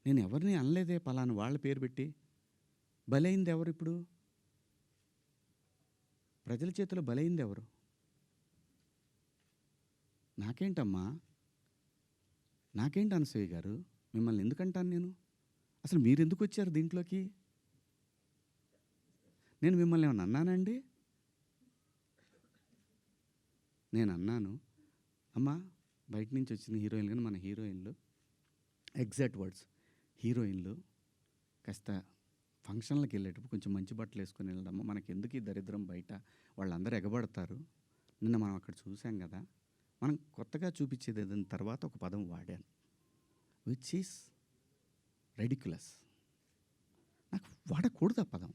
నేను ఎవరిని అనలేదే పలానా వాళ్ళ పేరు పెట్టి. బలైంది ఎవరు ఇప్పుడు? ప్రజల చేతిలో బలైంది ఎవరు? నాకేంటమ్మా, నాకేంటి అనసూయ గారు, మిమ్మల్ని ఎందుకంటాను నేను? అసలు మీరెందుకు వచ్చారు దీంట్లోకి? నేను మిమ్మల్ని ఏమన్నా అన్నానండి? నేను అన్నాను, అమ్మా బయట నుంచి వచ్చిన హీరోయిన్లు కానీ మన హీరోయిన్లు, ఎగ్జాక్ట్ వర్డ్స్, హీరోయిన్లు కాస్త ఫంక్షన్లకు వెళ్ళేటప్పుడు కొంచెం మంచి బట్టలు వేసుకొని వెళ్ళడమ్మా, మనకి ఎందుకు ఈ దరిద్రం బయట, వాళ్ళందరూ ఎగబడతారు. నిన్న మనం అక్కడ చూసాం కదా, మనం కొత్తగా చూపించేది ఏదైనా తర్వాత ఒక పదం వాడాను, విచ్ ఈస్ రెడిక్యులస్. నాకు వాడకూడదు ఆ పదం.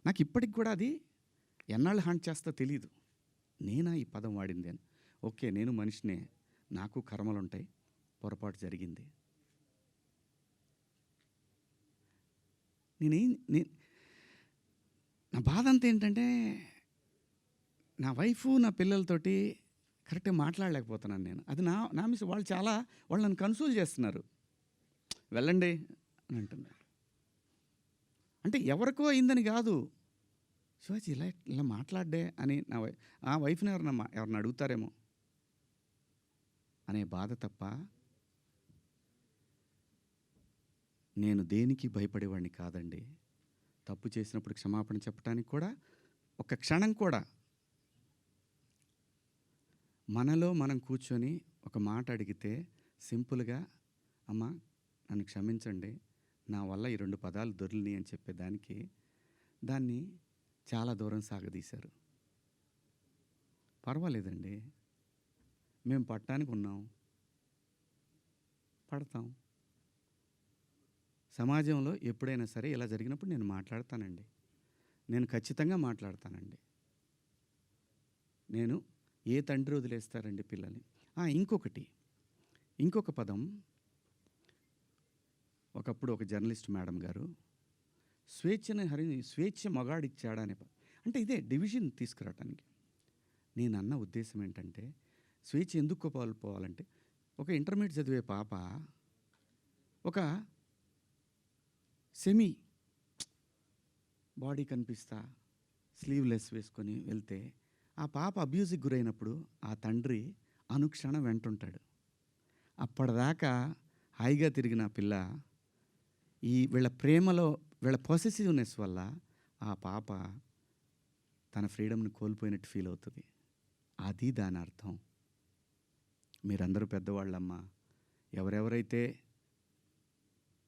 నాకు ఇప్పటికి కూడా అది ఎన్నాళ్ళు హాంట్ చేస్తా తెలియదు. నేనా ఈ పదం వాడింది అని. ఓకే, నేను మనిషినే, నాకు కర్మలు ఉంటాయి, పొరపాటు జరిగింది. నా బాధ అంతా ఏంటంటే, నా వైఫు నా పిల్లలతోటి కరెక్ట్గా మాట్లాడలేకపోతున్నాను నేను. అది నా మిస్. వాళ్ళు నన్ను కన్సోల్ చేస్తున్నారు, వెళ్ళండి అని అంటున్నారు. అంటే ఎవరికో అయిందని కాదు, శివాజీ ఇలా మాట్లాడ్డే అని ఆ వైఫ్ని ఎవరిని అడుగుతారేమో అనే బాధ తప్ప నేను దేనికి భయపడేవాడిని కాదండి. తప్పు చేసినప్పుడు క్షమాపణ చెప్పడానికి కూడా ఒక క్షణం కూడా మనలో మనం కూర్చొని ఒక మాట అడిగితే సింపుల్గా, అమ్మ నన్ను క్షమించండి, నా వల్ల ఈ 2 పదాలు దొరికినాయి అని చెప్పేదానికి దాన్ని చాలా దూరం సాగదీశారు. పర్వాలేదండి, మేము పట్టడానికి ఉన్నాం, పడతాం. సమాజంలో ఎప్పుడైనా సరే ఇలా జరిగినప్పుడు నేను మాట్లాడతానండి, నేను ఖచ్చితంగా మాట్లాడతానండి. నేను ఏ తండ్రి వదిలేస్తారండి పిల్లల్ని? ఇంకొక పదం, ఒకప్పుడు ఒక జర్నలిస్ట్ మేడం గారు స్వేచ్ఛ మగాడిచ్చాడా అనే అంటే ఇదే డివిజన్ తీసుకురావటానికి. నేను అన్న ఉద్దేశం ఏంటంటే, స్వేచ్ఛ ఎందుకు కోల్పోవాలంటే, ఒక ఇంటర్మీడియట్ చదివే పాప ఒక సెమీ బాడీ కనిపిస్తా స్లీవ్లెస్ వేసుకొని వెళ్తే ఆ పాప అబ్యూజ్కి గురైనప్పుడు ఆ తండ్రి అనుక్షణం వెంటుంటాడు. అప్పటిదాకా హాయిగా తిరిగిన పిల్ల వీళ్ళ ప్రేమలో, వీళ్ళ పొసెసివ్నెస్ వల్ల ఆ పాప తన ఫ్రీడమ్ని కోల్పోయినట్టు ఫీల్ అవుతుంది. అది దాని అర్థం. మీరందరూ పెద్దవాళ్ళమ్మా, ఎవరెవరైతే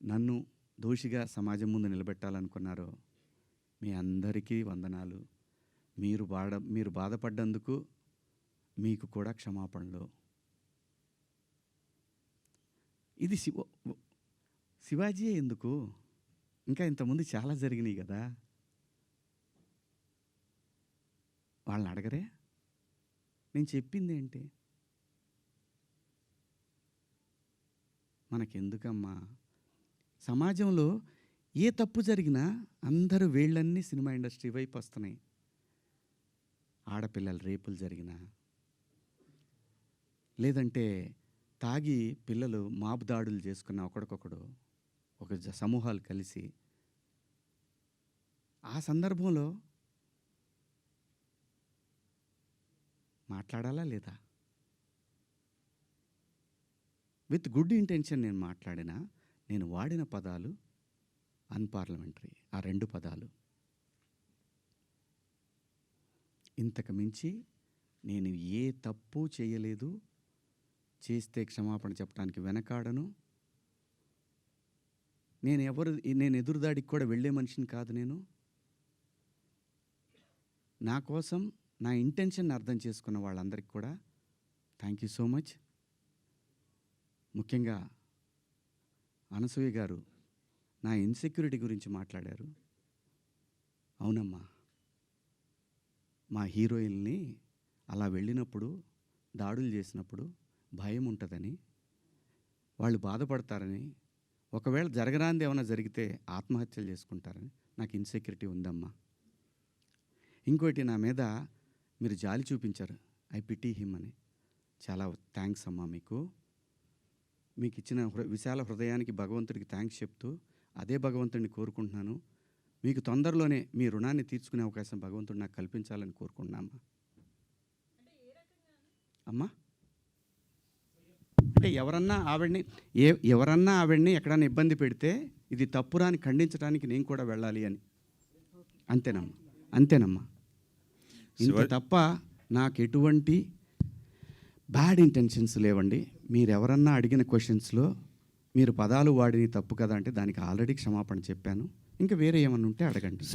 నన్ను దోషిగా సమాజం ముందు నిలబెట్టాలనుకున్నారో మీ అందరికీ వందనాలు. మీరు బాధపడ్డందుకు మీకు కూడా క్షమాపణలు. ఇది శివాజీయే ఎందుకు, ఇంకా ఇంతకుముందు చాలా జరిగినాయి కదా, వాళ్ళని అడగరే? నేను చెప్పింది ఏంటి? మనకెందుకమ్మా? సమాజంలో ఏ తప్పు జరిగినా అందరూ వీళ్ళన్నీ సినిమా ఇండస్ట్రీ వైపు వస్తున్నాయి. ఆడపిల్లల రేపులు జరిగినా, లేదంటే తాగి పిల్లలు మాబు దాడులు చేసుకున్న ఒకడికొకడు ఒక సమూహాలు కలిసి, ఆ సందర్భంలో మాట్లాడాలా లేదా? విత్ గుడ్ ఇంటెన్షన్ నేను మాట్లాడినా, నేను వాడిన పదాలు అన్పార్లమెంటరీ. ఆ 2 పదాలు. ఇంతకు మించి నేను ఏ తప్పు చేయలేదు. చేస్తే క్షమాపణ చెప్పడానికి వెనకాడను. నేను ఎదురుదాడికి కూడా వెళ్ళే మనిషిని కాదు. నేను నా కోసం నా ఇంటెన్షన్ అర్థం చేసుకున్న వాళ్ళందరికీ కూడా థ్యాంక్ యూ సో మచ్. ముఖ్యంగా అనసూయ గారు నా ఇన్సెక్యూరిటీ గురించి మాట్లాడారు. అవునమ్మా, మా హీరోయిన్ని అలా వెళ్ళినప్పుడు, దాడులు చేసినప్పుడు భయం ఉంటుందని, వాళ్ళు బాధపడతారని, ఒకవేళ జరగరాంది ఏమైనా జరిగితే ఆత్మహత్యలు చేసుకుంటారని నాకు ఇన్సెక్యూరిటీ ఉందమ్మా. ఇంకోటి, నా మీద మీరు జాలి చూపించారు, ఐ పిటీ హిమ్ అని. చాలా థ్యాంక్స్ అమ్మా మీకు. మీకు ఇచ్చిన విశాల హృదయానికి భగవంతుడికి థ్యాంక్స్ చెప్తూ అదే భగవంతుడిని కోరుకుంటున్నాను. మీకు తొందరలోనే మీ రుణాన్ని తీర్చుకునే అవకాశం భగవంతుడు నాకు కల్పించాలని కోరుకుంటున్నామా అమ్మా. అంటే ఎవరన్నా ఆవిడ్ని ఎక్కడన్నా ఇబ్బంది పెడితే ఇది తప్పురాని ఖండించడానికి నేను కూడా వెళ్ళాలి అని. అంతేనమ్మా. ఇంత తప్ప నాకు ఎటువంటి బ్యాడ్ ఇంటెన్షన్స్ లేవండి. మీరు ఎవరన్నా అడిగిన క్వశ్చన్స్లో మీరు పదాలు వాడిని తప్పు కదా అంటే దానికి ఆల్రెడీ క్షమాపణ చెప్పాను. ఇంకా వేరే ఏమన్నా ఉంటే అడగండి.